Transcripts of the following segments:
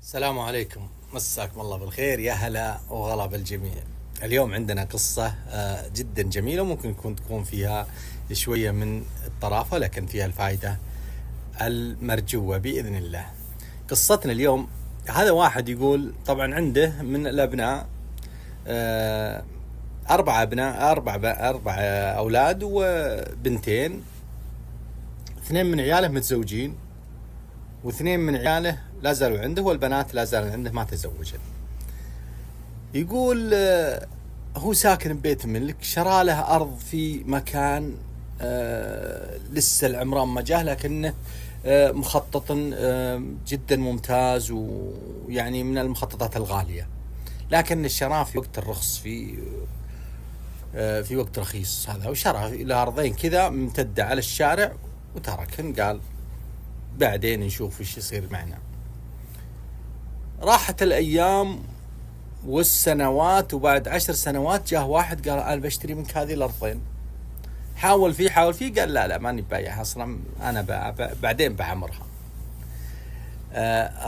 السلام عليكم، مساكم الله بالخير، يا هلا وغلا بالجميع. اليوم عندنا قصة جدا جميلة، ممكن تكون فيها شوية من الطرافة لكن فيها الفائدة المرجوة بإذن الله. قصتنا اليوم، هذا واحد يقول طبعا عنده من الأبناء أربع أبناء، أربع أولاد وبنتين. اثنين من عياله متزوجين واثنين من عياله لا زالوا عنده، والبنات لا زالوا عنده ما تزوجن. يقول هو ساكن ببيت ملك، شرى له أرض في مكان لسه العمران ما جاه، لكنه مخطط جدا ممتاز، ويعني من المخططات الغالية، لكن الشراء في وقت الرخص، في وقت رخيص هذا، وشرى إلى أرضين كذا ممتدة على الشارع وتركهن، قال بعدين نشوف وش يصير معنا. راحت الأيام والسنوات، وبعد 10 سنوات جاه واحد قال أنا بشتري منك هذه الأرضين. حاول فيه قال لا ماني بايعها أصلا، أنا بعدين بعمرها.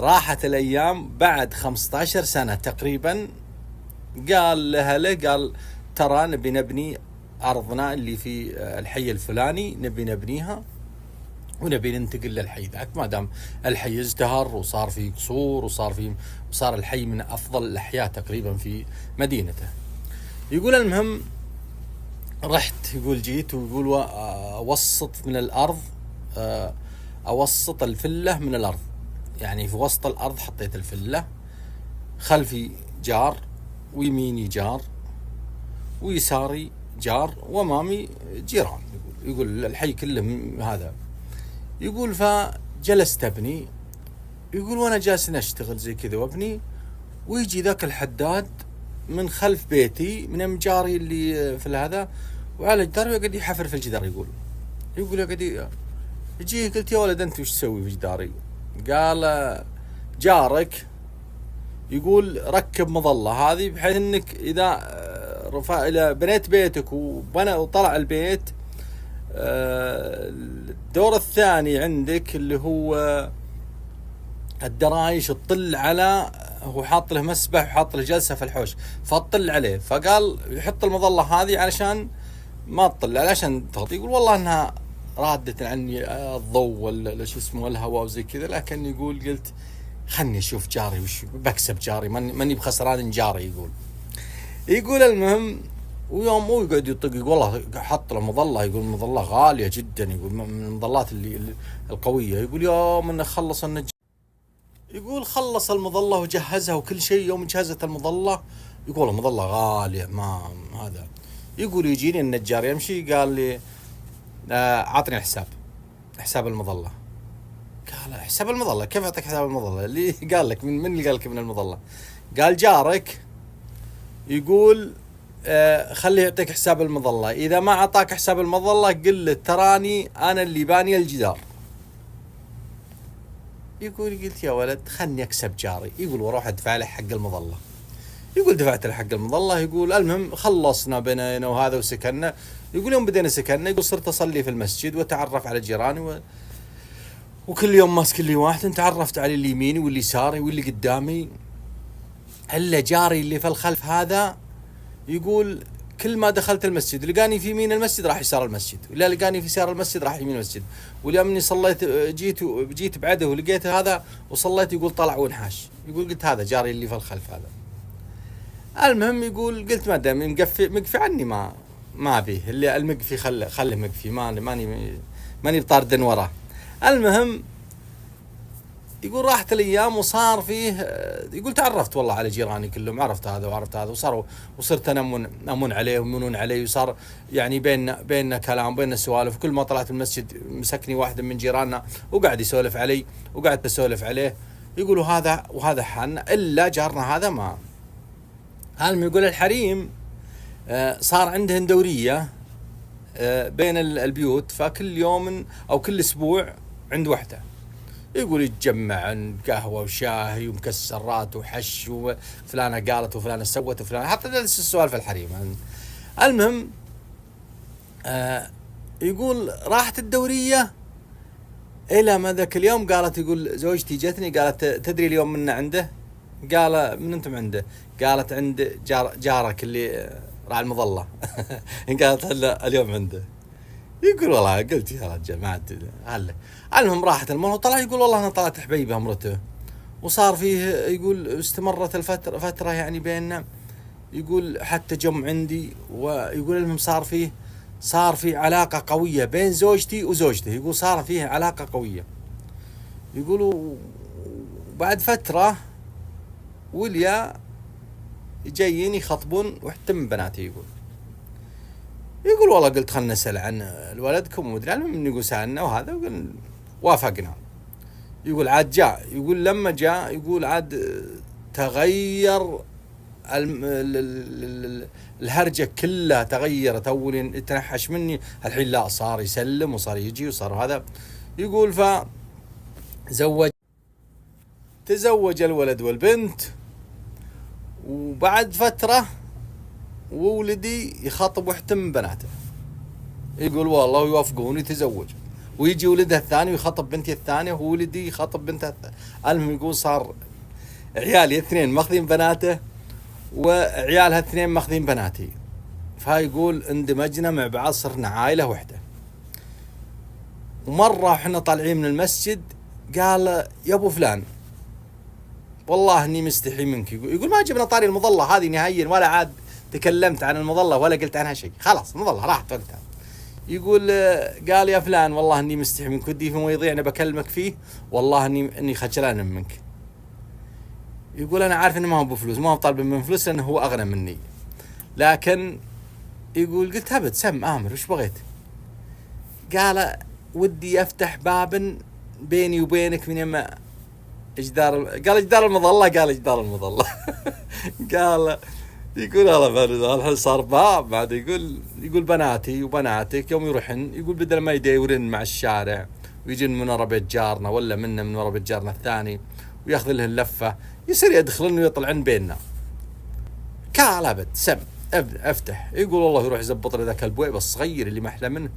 راحت الأيام، بعد 15 سنة تقريبا قال له قال ترى نبي نبني أرضنا اللي في الحي الفلاني، نبي نبنيها ونبي ننتقل للحي ذاك، ما دام الحي ازدهر وصار في قصور وصار الحي من أفضل الأحياء تقريبا في مدينته. يقول المهم رحت، يقول جيت، ويقول أوسط من الأرض، أوسط الفلة من الأرض، يعني في وسط الأرض حطيت الفلة، خلفي جار ويميني جار ويساري جار وأمامي جيران. يقول الحي كله هذا. يقول فجلست أبني، يقول وأنا جالس أشتغل زي كذا وأبني، ويجي ذاك الحداد من خلف بيتي من جاري اللي في هذا، وعلى الجدار ويقعد يحفر في الجدار. يقول يقعد يجي. قلت يا ولد أنت وش تسوي في جداري؟ قال جارك يقول ركب مظلة هذه بحيث انك اذا إذا بنيت بيتك وطلع البيت، الدور الثاني عندك اللي هو الدرايش تطل على، هو حاط له مسبح وحاط له جلسة في الحوش فتطل عليه، فقال يحط المظلة هذه علشان ما تطل، علشان تغطي. يقول والله انها رادت عني الضوء ولا شو اسمه الهواء وزي كذا، لكن يقول قلت خلني اشوف جاري وش بكسب، جاري ماني بخسران جاري. يقول المهم، ويوم هو يقعد يطق، يقول والله حط له مظلة، يقول مظلة غالية جدا، يقول من المظلات اللي القوية. يقول يوم انه خلص النجار، يقول خلص المظلة وجهزها وكل شيء، يوم جهزت المظلة يقول المظلة غالية ما هذا. يقول يجيني النجار يمشي، قال لي عطني حساب المظلة. قال حساب المظلة؟ كيف أعطيك حساب المظلة؟ اللي قال لك من اللي قال لك من المظلة؟ قال جارك يقول خليه يعطيك حساب المظلة، إذا ما أعطاك حساب المظلة قل له تراني أنا اللي باني الجدار. يقول قلت يا ولد خلني أكسب جاري. يقول وروح أدفع له حق المظلة. يقول دفعت له حق المظلة. يقول المهم خلصنا بنينا وهذا وسكننا. يقول يوم بدينا سكننا، يقول صرت أصلي في المسجد وتعرف على جيراني وكل يوم ماسك لي واحد، تعرفت على اللي يميني واللي يساري واللي قدامي، إلا جاري اللي في الخلف هذا يقول كل ما دخلت المسجد لقاني في يمين المسجد راح يسار المسجد، ولا لقاني في يسار المسجد راح يمين المسجد، واليوم اني صليت جيت بعده ولقيت هذا وصليت، يقول طلع وانحاش. يقول قلت هذا جاري اللي في الخلف هذا. المهم يقول قلت ما دام مقفي عني ما ابيه، اللي المقفي خله مقفي، ماني بطارد وراه. المهم يقول راحت الايام وصار فيه، يقول تعرفت والله على جيراني كلهم، عرفت هذا وعرفت هذا، وصرت انا امن عليه ويمنون علي، وصار يعني بيننا كلام، بيننا سوالف. كل ما طلعت المسجد مسكني واحد من جيراننا وقاعد يسولف علي وقاعد بسولف عليه. يقولوا وهذا حالنا، الا جارنا هذا ما. هالم يقول الحريم صار عندهن دورية بين البيوت، فكل يوم او كل اسبوع عند وحده. يقول يتجمع قهوة وشاهي ومكسرات وحش، وفلانة قالت وفلانة سوت وفلانة، حتى نفس السوالف الحريم. المهم يقول راحت الدورية الى ما ذاك اليوم قالت، يقول زوجتي جتني قالت تدري اليوم منا عنده؟ قال من انتم عنده؟ قالت عند جارك اللي راعي المظله. قالت هلا اليوم عنده. يقول والله قلت يا رجال ما عاد هلا. المهم راحت المرة وطلع يقول والله انا طلعت حبيبه امرته، وصار فيه يقول استمرت فتره يعني بيننا، يقول حتى جم عندي، ويقول المهم صار في علاقه قويه بين زوجتي وزوجته، يقول صار فيه علاقه قويه. يقولوا بعد فتره وليا جايين يخطبون وحتى من بناتي. يقول والله قلت خلنا نسأل عن ولدكم ومدري، المهم يقول سألنا وهذا وافقنا. يقول عاد جاء، يقول لما جاء يقول عاد تغير الهرجة كلها تغيرت. أول يتنحش مني، الحين لا صار يسلم وصار يجي وصار هذا. يقول تزوج الولد والبنت، وبعد فترة وولدي يخاطب واحدة من بناته. يقول والله يوافقون يتزوج، ويجي ولده الثاني ويخاطب بنتي الثانية، وولدي يخاطب بنته الثانية. المهم يقول صار عيالي اثنين ماخذين بناته، وعيالها اثنين ماخذين بناتي. فيقول اندمجنا مع بعض، صرنا عائلة واحدة. ومرة وحنا طالعين من المسجد قال يا ابو فلان والله اني مستحي منك. يقول ما جبنا طاري المظلة هذه نهائيا، ولا عاد تكلمت عن المظلة ولا قلت عنها شيء، خلاص المظلة راحت وقتها. يقول قال يا فلان والله اني مستحي منك، ودي في مواضيع انا بكلمك فيه، والله اني خجلان منك. يقول انا عارف انه ما هو بفلوس، ما هو طالب من فلوس لانه هو اغنى مني، لكن يقول قلت هبت سم امر وش بغيت؟ قال ودي افتح باب بيني وبينك من يما قال جدار المظلة. قال جدار المظلة. قال يقول والله الحين صار باب بعد. يقول بناتي وبناتك يوم يروحن، يقول بدل ما يدورن مع الشارع ويجن من ورا بيت جارنا ولا منا من ورا بيت جارنا الثاني وياخذ لهن لفة، يصير يدخلن ويطلعن بيننا. قال ابد سم افتح. يقول والله يروح يزبط له ذاك البويب الصغير اللي ما احلى منه.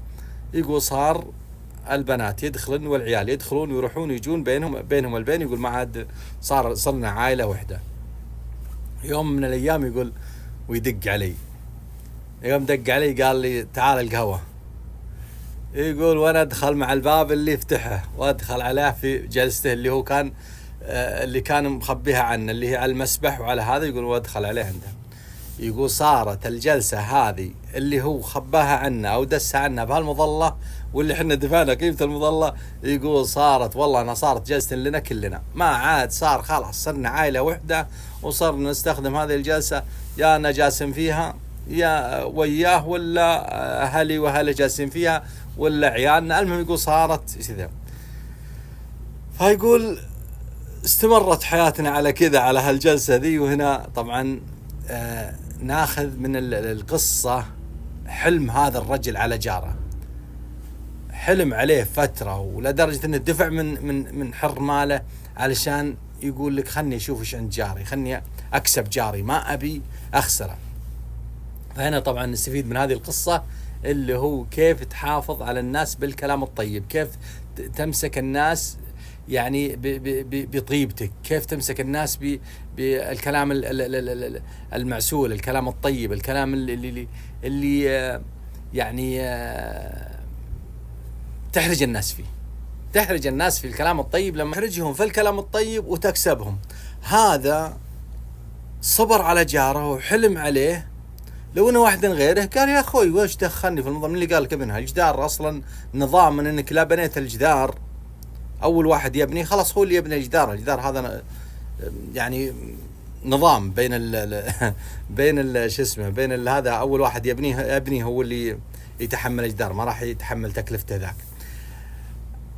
يقول صار البنات يدخلن والعيال يدخلون ويروحون ويجون بينهم البين. يقول ما عاد صرنا عائلة واحدة. يوم من الايام يقول ويدق علي، يوم دق علي قال لي تعال القهوة. يقول وانا ادخل مع الباب اللي يفتحه وادخل عليه في جلسته اللي كان مخبيها عنه، اللي هي على المسبح وعلى هذا. يقول وادخل عليه عنده. يقول صارت الجلسة هذه اللي هو خباها عنا او دسها عنا بهالمظلة، واللي حنا دفعنا قيمة المظلة، يقول صارت والله انا صارت جلسة لنا كلنا، ما عاد صار خلاص صرنا عائلة واحدة، وصرنا نستخدم هذه الجلسة يا انا جالسين فيها يا وياه، ولا اهلي واهله جالسين فيها، ولا عيالنا. المهم يقول صارت كذا. فيقول استمرت حياتنا على كذا على هالجلسة ذي. وهنا طبعا ناخذ من القصة حلم هذا الرجل على جاره، حلم عليه فترة ولدرجة انه دفع من حر ماله علشان يقول لك خلني اشوف ايش عند جاري، خلني اكسب جاري، ما ابي اخسره. فهنا طبعا نستفيد من هذه القصة اللي هو كيف تحافظ على الناس بالكلام الطيب، كيف تمسك الناس يعني بطيبتك، كيف تمسك الناس بالكلام المعسول، الكلام الطيب، الكلام اللي يعني تحرج الناس في الكلام الطيب. لما تحرجهم في الكلام الطيب وتكسبهم. هذا صبر على جاره وحلم عليه. لو انه واحد غيره قال يا اخوي وش دخلني في الموضوع؟ من اللي قال ابنها الجدار اصلا نظام من انك لا بنيت الجدار اول واحد يبني خلاص هو اللي يبني الجدار هذا يعني نظام بين شو اسمه بين هذا اول واحد يبني هو اللي يتحمل الجدار، ما راح يتحمل تكلفته ذاك.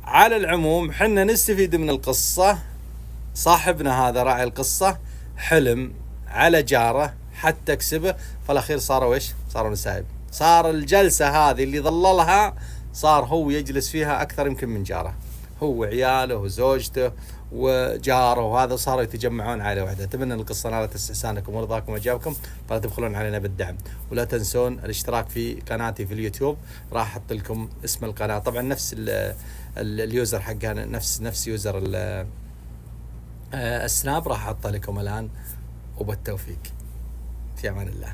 على العموم حنا نستفيد من القصة. صاحبنا هذا راعي القصة حلم على جاره حتى كسبه، فالاخير صاروا نسايب. صار الجلسة هذه اللي ظللها صار هو يجلس فيها اكثر يمكن من جاره، هو وعياله وزوجته وجاره، وهذا صاروا يتجمعون عائلة واحدة. أتمنى القصة نالت استحسانكم ورضاكم وإعجابكم، فلا تبخلون علينا بالدعم، ولا تنسون الاشتراك في قناتي في اليوتيوب. راح أحط لكم اسم القناة طبعا نفس اليوزر حقها نفس يوزر السناب، راح احطه لكم الان. وبالتوفيق، في امان الله.